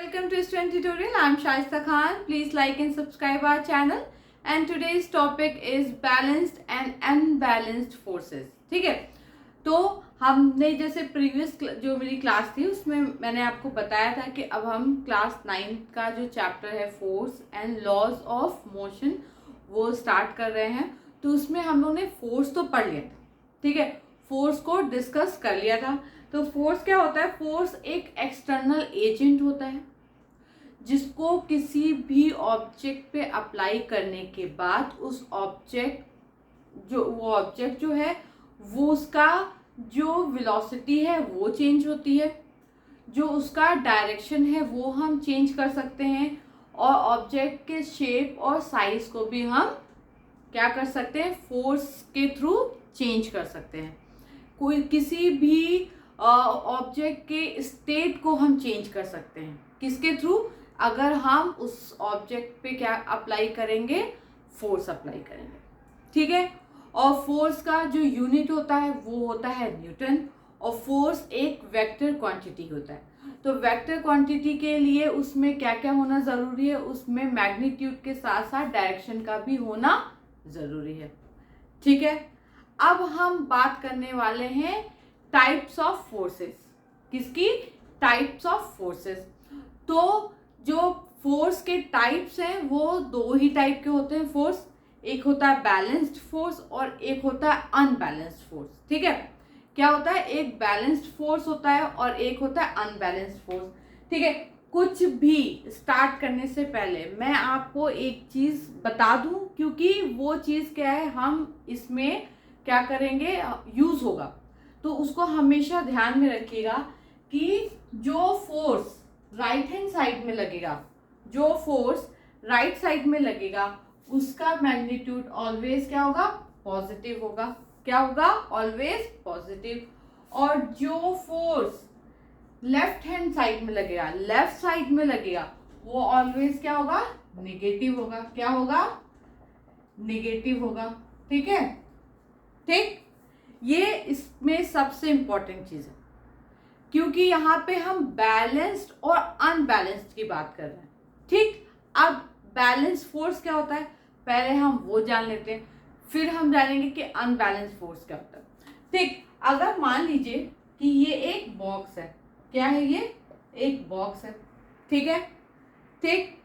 Welcome to student tutorial. I'm Shaista Khan. Please like and subscribe our channel. And today's topic is balanced and unbalanced forces. ठीक है, तो हमने जैसे previous जो मेरी class थी उसमें मैंने आपको बताया था कि अब हम क्लास 9 का जो चैप्टर है force and laws of motion वो स्टार्ट कर रहे हैं। तो उसमें हम लोगों ने फोर्स तो पढ़ लिया था, ठीक है, फोर्स को डिस्कस कर लिया था। तो फोर्स क्या होता है? फोर्स एक एक्सटर्नल एजेंट होता है जिसको किसी भी ऑब्जेक्ट पे अप्लाई करने के बाद उस ऑब्जेक्ट जो है वो उसका जो वेलोसिटी है वो चेंज होती है, जो उसका डायरेक्शन है वो हम चेंज कर सकते हैं, और ऑब्जेक्ट के शेप और साइज को भी हम क्या कर सकते हैं? फोर्स के थ्रू चेंज कर सकते हैं। कोई किसी भी ऑब्जेक्ट के स्टेट को हम चेंज कर सकते हैं। किसके थ्रू? अगर हम उस ऑब्जेक्ट पे क्या अप्लाई करेंगे? फोर्स अप्लाई करेंगे, ठीक है। और फोर्स का जो यूनिट होता है वो होता है न्यूटन, और फोर्स एक वेक्टर क्वांटिटी होता है। तो वेक्टर क्वांटिटी के लिए उसमें क्या क्या होना ज़रूरी है? उसमें मैग्नीट्यूड के साथ साथ डायरेक्शन का भी होना ज़रूरी है, ठीक है। अब हम बात करने वाले हैं टाइप्स ऑफ फोर्सेस। किसकी? Types of forces. तो जो फोर्स के टाइप्स हैं वो दो ही टाइप के होते हैं फोर्स। एक होता है बैलेंस्ड फोर्स और एक होता है अनबैलेंस्ड फोर्स, ठीक है। क्या होता है? एक बैलेंस्ड फोर्स होता है और एक होता है अनबैलेंस्ड फोर्स, ठीक है। कुछ भी स्टार्ट करने से पहले मैं आपको एक चीज़ बता दूं, क्योंकि वो चीज़ क्या है हम इसमें क्या करेंगे यूज़ होगा, तो उसको हमेशा ध्यान में रखिएगा कि जो फोर्स राइट हैंड साइड में लगेगा, जो फोर्स राइट साइड में लगेगा उसका मैग्नीट्यूड ऑलवेज क्या होगा? पॉजिटिव होगा। क्या होगा? Always positive. और जो फोर्स लेफ्ट हैंड साइड में लगेगा, लेफ्ट साइड में लगेगा, वो ऑलवेज क्या होगा? नेगेटिव होगा। क्या होगा? नेगेटिव होगा, ठीक है। ठीक, ये इसमें सबसे इंपॉर्टेंट चीज है, क्योंकि यहाँ पे हम बैलेंस्ड और अनबैलेंस्ड की बात कर रहे हैं, ठीक। अब बैलेंस फोर्स क्या होता है पहले हम वो जान लेते हैं, फिर हम जानेंगे कि अनबैलेंस फोर्स क्या होता है, ठीक। अगर मान लीजिए कि ये एक बॉक्स है। क्या है ये? एक बॉक्स है, ठीक है, ठीक।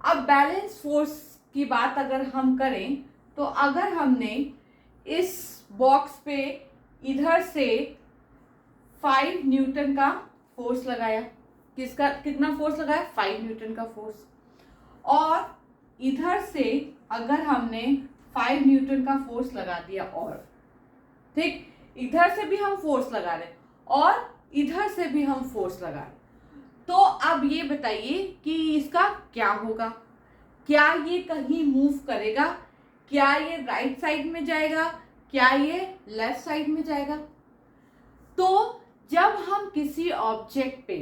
अब बैलेंस फोर्स की बात अगर हम करें तो अगर हमने इस बॉक्स पे इधर से 5 न्यूटन का फोर्स लगाया, कितना फोर्स लगाया? 5 न्यूटन का फोर्स। और इधर से अगर हमने 5 न्यूटन का फोर्स लगा दिया, और ठीक, इधर से भी हम फोर्स लगा रहे और इधर से भी हम फोर्स लगा रहे, तो अब ये बताइए कि इसका क्या होगा? क्या ये कहीं मूव करेगा? क्या ये राइट साइड में जाएगा? क्या ये लेफ्ट साइड में जाएगा? तो जब हम किसी ऑब्जेक्ट पे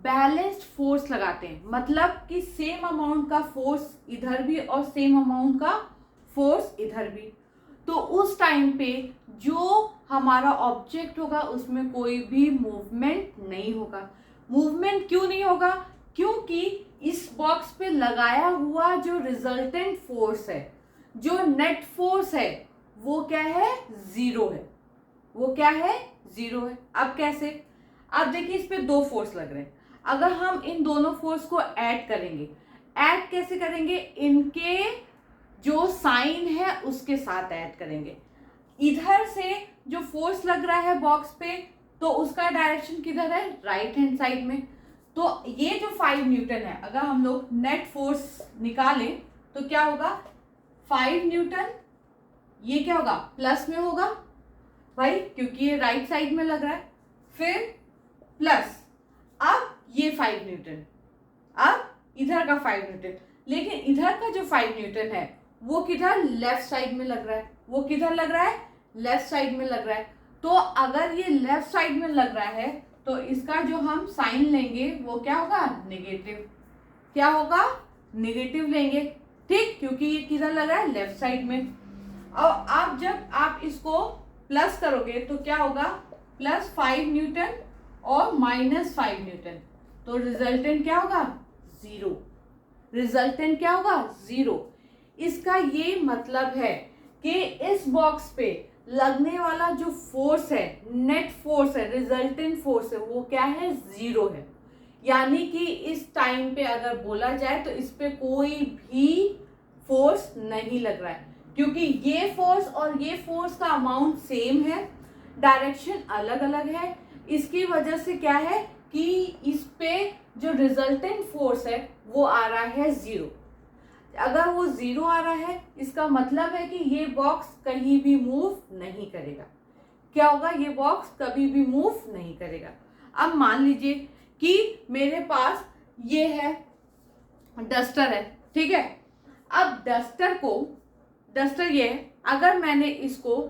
बैलेंस्ड फोर्स लगाते हैं, मतलब कि सेम अमाउंट का फोर्स इधर भी और सेम अमाउंट का फोर्स इधर भी, तो उस टाइम पे जो हमारा ऑब्जेक्ट होगा उसमें कोई भी मूवमेंट नहीं होगा। मूवमेंट क्यों नहीं होगा? क्योंकि इस बॉक्स पे लगाया हुआ जो रिजल्टेंट फोर्स है, जो नेट फोर्स है, वो क्या है? जीरो है। वो क्या है? जीरो है। अब कैसे? अब देखिए इस पे दो फोर्स लग रहे हैं, अगर हम इन दोनों फोर्स को ऐड करेंगे, ऐड कैसे करेंगे? इनके जो साइन है उसके साथ ऐड करेंगे। इधर से जो फोर्स लग रहा है बॉक्स पे, तो उसका डायरेक्शन किधर है? राइट हैंड साइड में। तो ये जो 5 न्यूटन है, अगर हम लोग नेट फोर्स निकालें तो क्या होगा? 5 न्यूटन, ये क्या होगा? प्लस में होगा भाई, क्योंकि ये राइट साइड में लग रहा है। फिर प्लस, अब ये 5 न्यूटन, अब इधर का 5 न्यूटन, लेकिन इधर का जो 5 न्यूटन है वो किधर? लेफ्ट साइड में लग रहा है। वो किधर लग रहा है? लेफ्ट साइड में लग रहा है। तो अगर ये लेफ्ट साइड में लग रहा है तो इसका जो हम साइन लेंगे वो क्या होगा? नेगेटिव। क्या होगा? नेगेटिव लेंगे, ठीक, क्योंकि ये किधर लग रहा है? लेफ्ट साइड में। और अब जब आप इसको प्लस करोगे तो क्या होगा? +5 न्यूटन और -5 न्यूटन, तो रिजल्टेंट क्या होगा? जीरो। रिजल्टेंट क्या होगा? जीरो। इसका ये मतलब है कि इस बॉक्स पे लगने वाला जो फोर्स है, नेट फोर्स है, रिजल्टेंट फोर्स है, वो क्या है? जीरो है। यानी कि इस टाइम पे अगर बोला जाए तो इस पे कोई भी फोर्स नहीं लग रहा है, क्योंकि ये फोर्स और ये फोर्स का अमाउंट सेम है, डायरेक्शन अलग अलग है। इसकी वजह से क्या है कि इस पे जो रिजल्टेंट फोर्स है वो आ रहा है जीरो। अगर वो जीरो आ रहा है इसका मतलब है कि ये बॉक्स कहीं भी मूव नहीं करेगा। क्या होगा? ये बॉक्स कभी भी मूव नहीं करेगा। अब मान लीजिए कि मेरे पास ये है डस्टर है, ठीक है। अब डस्टर ये है, अगर मैंने इसको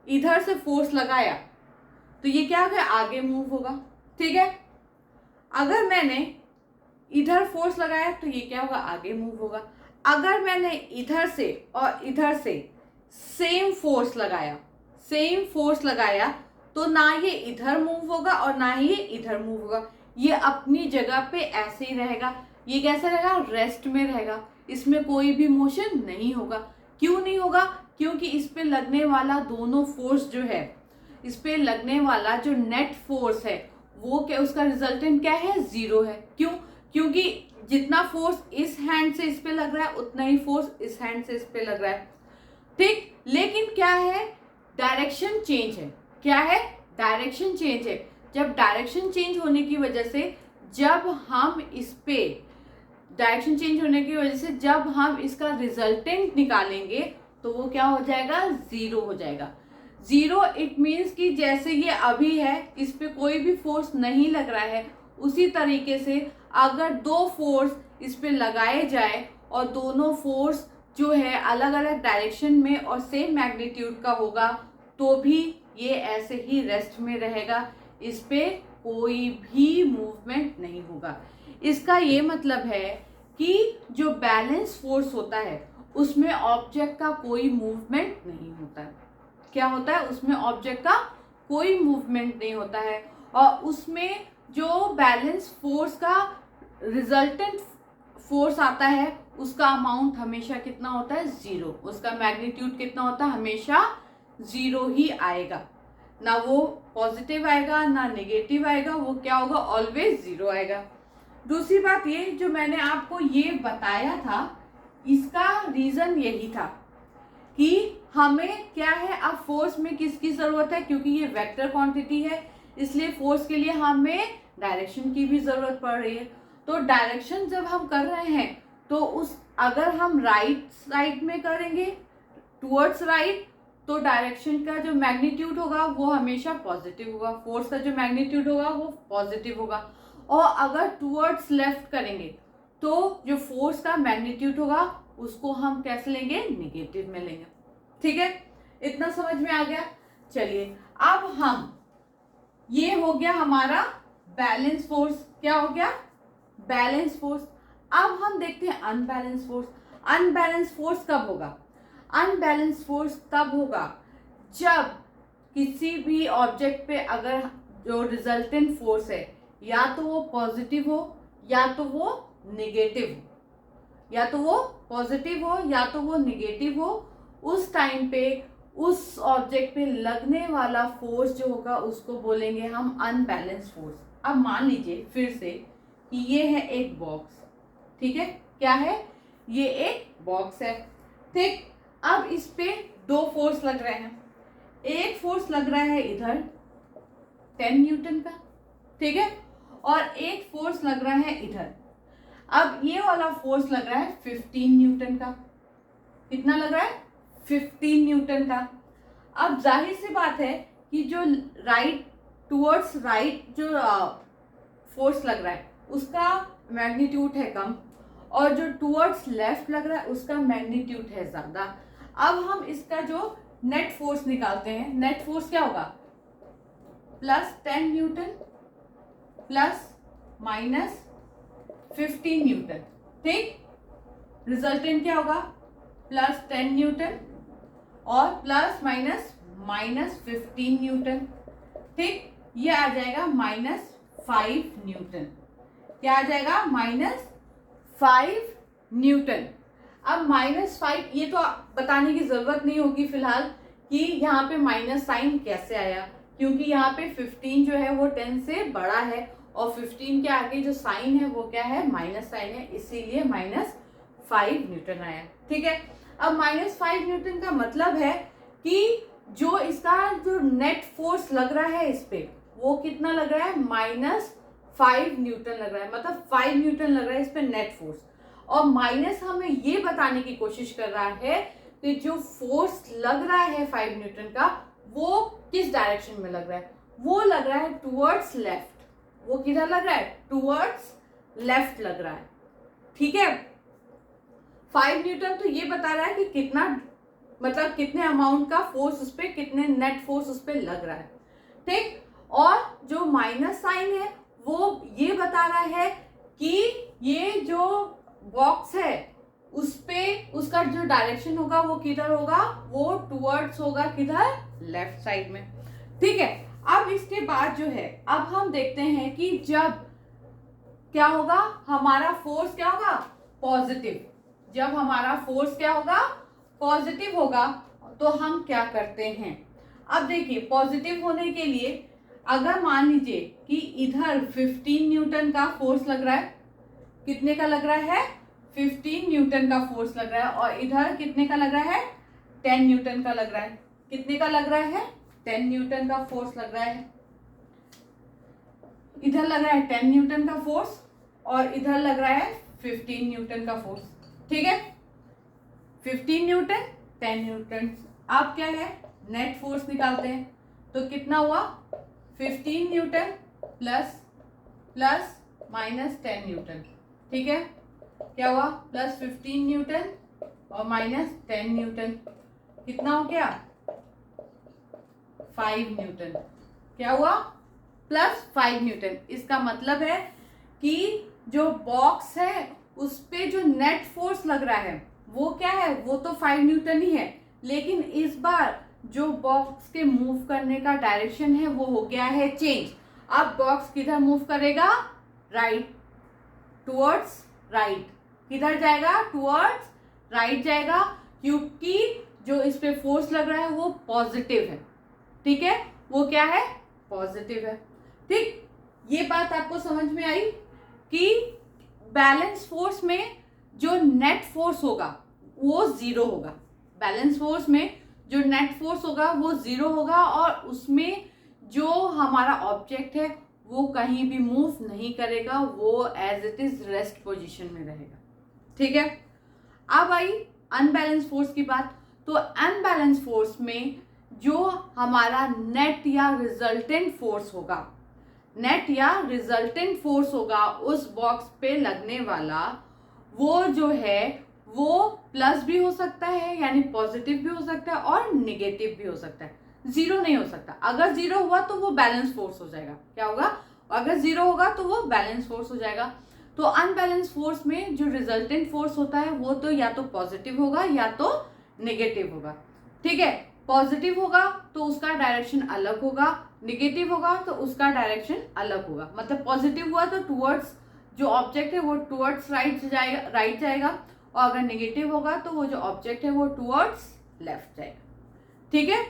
इधर से फोर्स लगाया तो ये क्या होगा? आगे मूव होगा, ठीक है। अगर मैंने इधर फोर्स लगाया तो ये क्या होगा? आगे मूव होगा। अगर मैंने इधर से और इधर से सेम फोर्स लगाया तो ना ये इधर मूव होगा और ना ही ये इधर मूव होगा। ये अपनी जगह पे ऐसे ही रहेगा। ये कैसे रहेगा? रेस्ट में रहेगा। इसमें कोई भी मोशन नहीं होगा। क्यों नहीं होगा? क्योंकि इस पे लगने वाला दोनों फोर्स जो है, इस पे लगने वाला जो नेट फोर्स है वो क्या, उसका रिजल्टेंट क्या है? जीरो है। क्यों? क्योंकि जितना फोर्स इस हैंड से इस पे लग रहा है उतना ही फोर्स इस हैंड से इस पे लग रहा है, ठीक। लेकिन क्या है? डायरेक्शन चेंज है। क्या है? डायरेक्शन चेंज है। जब डायरेक्शन चेंज होने की वजह से जब हम इस पे डायरेक्शन चेंज होने की वजह से जब हम इसका रिजल्टेंट निकालेंगे तो वो क्या हो जाएगा? जीरो हो जाएगा। जीरो इट मीन्स कि जैसे ये अभी है, इस पे कोई भी फोर्स नहीं लग रहा है, उसी तरीके से अगर दो फोर्स इस पे लगाए जाए और दोनों फोर्स जो है अलग अलग डायरेक्शन में और सेम मैग्नीट्यूड का होगा तो भी ये ऐसे ही रेस्ट में रहेगा, इस पे कोई भी मूवमेंट नहीं होगा। इसका ये मतलब है कि जो बैलेंस फोर्स होता है उसमें ऑब्जेक्ट का कोई मूवमेंट नहीं होता है। क्या होता है? उसमें ऑब्जेक्ट का कोई मूवमेंट नहीं होता है और उसमें जो बैलेंस फोर्स का रिजल्टेंट फोर्स आता है उसका अमाउंट हमेशा कितना होता है? जीरो। उसका मैग्नीट्यूड कितना होता है? हमेशा जीरो ही आएगा। ना वो पॉजिटिव आएगा ना नेगेटिव आएगा, वो क्या होगा? ऑलवेज जीरो आएगा। दूसरी बात ये जो मैंने आपको ये बताया था, इसका रीजन यही था कि हमें क्या है, अब फोर्स में किसकी जरूरत है? क्योंकि ये वेक्टर क्वांटिटी है इसलिए फोर्स के लिए हमें डायरेक्शन की भी जरूरत पड़ रही है। तो डायरेक्शन जब हम कर रहे हैं तो उस अगर हम राइट साइड में करेंगे टुवर्ड्स राइट तो डायरेक्शन का जो मैग्नीट्यूड होगा वो हमेशा पॉजिटिव होगा, फोर्स का जो मैग्नीट्यूड होगा वो पॉजिटिव होगा। और अगर टुवर्ड्स लेफ्ट करेंगे तो जो फोर्स का मैग्नीट्यूड होगा उसको हम कैसे लेंगे? नेगेटिव में लेंगे, ठीक है। इतना समझ में आ गया? चलिए अब हम, ये हो गया हमारा बैलेंस फोर्स। क्या हो गया? Balance force. अब हम देखते हैं अनबैलेंस फोर्स। अनबैलेंस फोर्स कब होगा? अनबैलेंस फोर्स तब होगा जब किसी भी ऑब्जेक्ट पे अगर जो रिजल्टेंट फोर्स है या तो वो पॉजिटिव हो या तो वो नेगेटिव हो, या तो वो पॉजिटिव हो या तो वो नेगेटिव हो, उस टाइम पे उस ऑब्जेक्ट पे लगने वाला फोर्स जो होगा उसको बोलेंगे हम अनबैलेंस फोर्स। अब मान लीजिए फिर से कि ये है एक बॉक्स, ठीक है। क्या है? ये एक बॉक्स है, ठीक। अब इस पे दो फोर्स लग रहे हैं। एक फोर्स लग रहा है इधर 10 न्यूटन का, ठीक है, और एक फोर्स लग रहा है इधर। अब ये वाला फोर्स लग रहा है 15 न्यूटन का। कितना लग रहा है? 15 न्यूटन का। अब जाहिर सी बात है कि जो राइट टुवर्ड्स राइट जो फोर्स लग रहा है उसका मैग्नीट्यूड है कम और जो टुवर्ड्स लेफ्ट लग रहा है उसका मैग्नीट्यूड है ज्यादा। अब हम इसका जो नेट फोर्स निकालते हैं, नेट फोर्स क्या होगा? Plus 10 Newton plus minus 15 Newton, ठीक। रिजल्टेंट क्या होगा? प्लस 10 न्यूटन और प्लस माइनस माइनस 15 न्यूटन, ठीक। ये आ जाएगा -5 न्यूटन, क्या आ जाएगा, -5 न्यूटन। अब -5, ये तो बताने की जरूरत नहीं होगी फिलहाल कि यहाँ पे माइनस साइन कैसे आया, क्योंकि यहाँ पे 15 जो है वो 10 से बड़ा है और 15 के आगे जो साइन है वो क्या है, माइनस साइन है, इसीलिए -5 न्यूटन आया। ठीक है, अब -5 न्यूटन का मतलब है कि जो इसका जो नेट फोर्स लग रहा है इस पे, वो कितना लग रहा है, -5 न्यूटन लग रहा है, मतलब 5 न्यूटन लग रहा है इस पे नेट फोर्स। और माइनस हमें ये बताने की कोशिश कर रहा है कि जो फोर्स लग रहा है 5 न्यूटन का, वो किस डायरेक्शन में लग रहा है, वो लग रहा है टुवर्ड्स लेफ्ट। वो किधर लग रहा है, टुवर्ड्स लेफ्ट लग रहा है। ठीक है, 5 न्यूटन तो ये बता रहा है कि कितना, मतलब कितने अमाउंट का फोर्स उस पर, कितने नेट फोर्स उस पर लग रहा है। ठीक, और जो माइनस साइन है वो ये बता रहा है कि ये जो बॉक्स है उस पे उसका जो डायरेक्शन होगा वो किधर होगा, वो टुवर्ड्स होगा, किधर, लेफ्ट साइड में। ठीक है, अब इसके बाद जो है, अब हम देखते हैं कि जब क्या होगा, हमारा फोर्स क्या होगा, पॉजिटिव। जब हमारा फोर्स क्या होगा, पॉजिटिव होगा, तो हम क्या करते हैं, अब देखिए पॉजिटिव होने के लिए अगर मान लीजिए कि इधर 15 न्यूटन का फोर्स लग रहा है, कितने का लग रहा है, 15 न्यूटन का फोर्स लग रहा है, और इधर कितने का लग रहा है, 10 न्यूटन का लग रहा है। कितने का लग रहा है, 10 न्यूटन का फोर्स लग रहा है। इधर लग रहा है 10 न्यूटन का फोर्स और इधर लग रहा है 15 न्यूटन का फोर्स। ठीक है, 15 न्यूटन 10 न्यूटन। अब क्या है, नेट फोर्स निकालते हैं, तो कितना हुआ, 15 न्यूटन प्लस प्लस -10 न्यूटन। ठीक है, क्या हुआ, +15 न्यूटन और -10 न्यूटन, कितना हो गया, 5 न्यूटन। क्या हुआ, +5 न्यूटन। इसका मतलब है कि जो बॉक्स है उस पे जो नेट फोर्स लग रहा है वो क्या है, वो तो 5 न्यूटन ही है, लेकिन इस बार जो बॉक्स के मूव करने का डायरेक्शन है वो हो गया है चेंज। अब बॉक्स किधर मूव करेगा, राइट, टुवर्ड्स राइट। किधर जाएगा, टुवर्ड्स राइट जाएगा, क्योंकि जो इस पे फोर्स लग रहा है वो पॉजिटिव है। ठीक है, वो क्या है, पॉजिटिव है। ठीक, ये बात आपको समझ में आई कि बैलेंस फोर्स में जो नेट फोर्स होगा वो 0 होगा। बैलेंस फोर्स में जो नेट फोर्स होगा वो 0 होगा, और उसमें जो हमारा ऑब्जेक्ट है वो कहीं भी मूव नहीं करेगा, वो as it is rest position में रहेगा। ठीक है, अब आई अनबैलेंस फोर्स की बात। तो अनबैलेंस फोर्स में जो हमारा नेट या रिजल्टेंट फोर्स होगा, नेट या रिजल्टेंट फोर्स होगा उस बॉक्स पे लगने वाला, वो जो है वो प्लस भी हो सकता है, यानी पॉजिटिव भी हो सकता है और नेगेटिव भी हो सकता है, 0 नहीं हो सकता। अगर 0 हुआ तो वो बैलेंस फोर्स हो जाएगा। क्या होगा, अगर 0 होगा तो वो बैलेंस फोर्स हो जाएगा। तो अनबैलेंस फोर्स में जो रिजल्टेंट फोर्स होता है वो तो या तो पॉजिटिव होगा या तो नेगेटिव होगा। ठीक है, पॉजिटिव होगा तो उसका डायरेक्शन अलग होगा, नेगेटिव होगा तो उसका डायरेक्शन अलग होगा। मतलब पॉजिटिव हुआ तो टुवर्ड्स, जो ऑब्जेक्ट है वो टुवर्ड्स राइट जाएगा, और अगर नेगेटिव होगा तो वो जो ऑब्जेक्ट है वो टुवर्ड्स लेफ्ट जाएगा। ठीक है,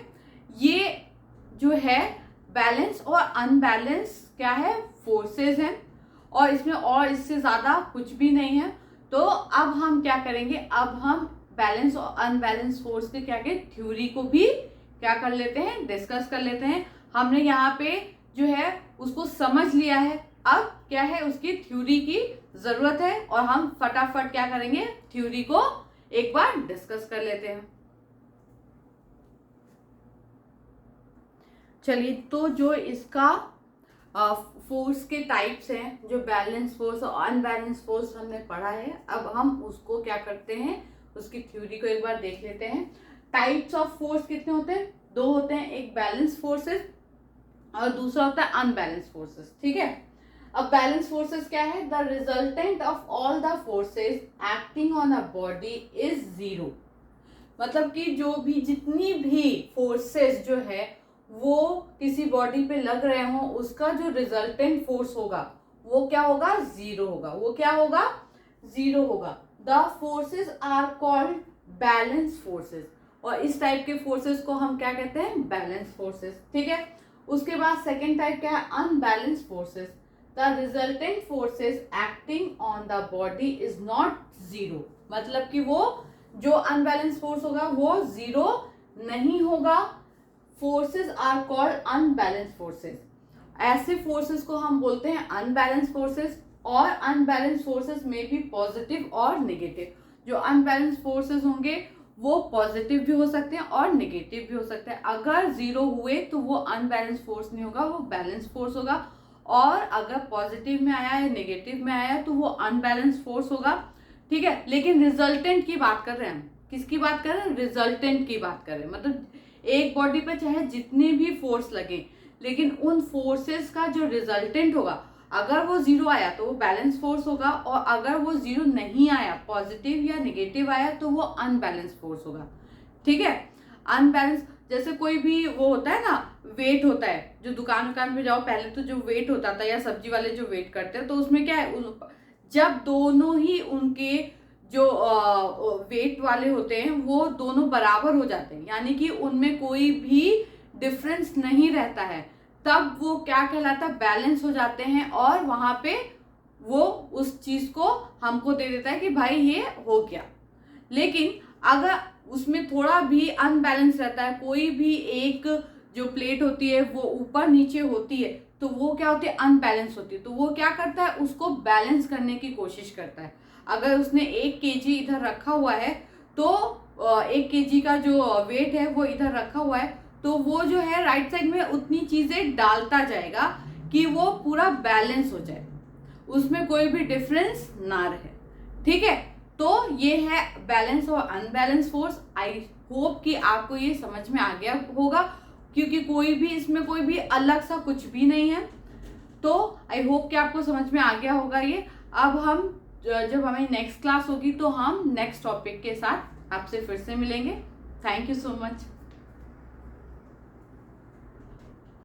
ये जो है बैलेंस और अनबैलेंस क्या है, फोर्सेस हैं, और इसमें और इससे ज़्यादा कुछ भी नहीं है। तो अब हम क्या करेंगे, अब हम बैलेंस और अनबैलेंस फोर्स के क्या के थ्योरी को भी क्या कर लेते हैं, डिस्कस कर लेते हैं। हमने यहाँ पे जो है उसको समझ लिया है, अब क्या है उसकी थ्योरी की ज़रूरत है, और हम फटाफट क्या करेंगे, थ्योरी को एक बार डिस्कस कर लेते हैं। चलिए, तो जो इसका फोर्स के टाइप्स हैं, जो बैलेंस फोर्स और अनबैलेंस फोर्स हमने पढ़ा है, अब हम उसको क्या करते हैं, उसकी थ्योरी को एक बार देख लेते हैं। टाइप्स ऑफ फोर्स कितने होते हैं, 2 होते हैं, एक बैलेंस फोर्सेस और दूसरा होता है अनबैलेंस फोर्सेस। ठीक है, अब बैलेंस फोर्सेस क्या है, the resultant of all the forces acting on a body is 0। मतलब कि जो भी, जितनी भी फोर्सेस जो है वो किसी बॉडी पे लग रहे हों, उसका जो रिजल्टेंट फोर्स होगा वो क्या होगा, जीरो होगा। वो क्या होगा, जीरो होगा। The forces are called balance forces, और इस टाइप के फोर्सेस को हम क्या कहते हैं, बैलेंस फोर्सेस। ठीक है, उसके बाद सेकेंड टाइप क्या है, unbalance forces. The resultant forces acting on the body is not zero, मतलब कि वो जो अनबैलेंस फोर्स होगा वो जीरो नहीं होगा। Forces are called unbalance forces. ऐसे फोर्सेस को हम बोलते हैं अनबैलेंस फोर्सेस, और अनबैलेंस फोर्सेस में भी पॉजिटिव और नेगेटिव। जो अनबैलेंस फोर्सेस होंगे वो पॉजिटिव भी हो सकते हैं और नेगेटिव भी हो सकते हैं। अगर जीरो हुए तो वो अनबैलेंस फोर्स नहीं होगा, वो बैलेंस फोर्स होगा। और अगर पॉजिटिव में आया है, नेगेटिव में आया है, तो वो अनबैलेंस फोर्स होगा। ठीक है, लेकिन रिजल्टेंट की बात कर रहे हैं हम। किसकी बात कर रहे हैं, रिजल्टेंट की बात कर रहे हैं। मतलब एक बॉडी पे चाहे जितने भी फोर्स लगे, लेकिन उन फोर्सेस का जो रिजल्टेंट होगा, अगर वो जीरो आया तो वो बैलेंस फोर्स होगा, और अगर वो जीरो नहीं आया, पॉजिटिव या नेगेटिव आया, तो वो अनबैलेंस फोर्स होगा। ठीक है, अनबैलेंस जैसे कोई भी वो होता है ना, वेट होता है, जो दुकान पे जाओ, पहले तो जो वेट होता था, या सब्जी वाले जो वेट करते हैं, तो उसमें क्या है, जब दोनों ही उनके जो वेट वाले होते हैं वो दोनों बराबर हो जाते हैं, यानी कि उनमें कोई भी डिफरेंस नहीं रहता है, तब वो क्या कहलाता है, बैलेंस हो जाते हैं। और वहां पे वो उस चीज को हमको दे देता है कि भाई ये हो गया। लेकिन अगर उसमें थोड़ा भी अनबैलेंस रहता है, कोई भी एक जो प्लेट होती है वो ऊपर नीचे होती है, तो वो क्या होती है, अनबैलेंस होती है। तो वो क्या करता है, उसको बैलेंस करने की कोशिश करता है। अगर उसने 1 kg इधर रखा हुआ है, तो 1 kg का जो वेट है वो इधर रखा हुआ है, तो वो जो है राइट साइड में उतनी चीजें डालता जाएगा कि वो पूरा बैलेंस हो जाए, उसमें कोई भी डिफरेंस ना रहे। ठीक है, तो ये है बैलेंस और अनबैलेंस फोर्स। आई होप कि आपको ये समझ में आ गया होगा, क्योंकि कोई भी इसमें कोई भी अलग सा कुछ भी नहीं है। तो आई होप कि आपको समझ में आ गया होगा ये। अब हम जब हमें नेक्स्ट क्लास होगी तो हम नेक्स्ट टॉपिक के साथ आपसे फिर से मिलेंगे। Thank you so much.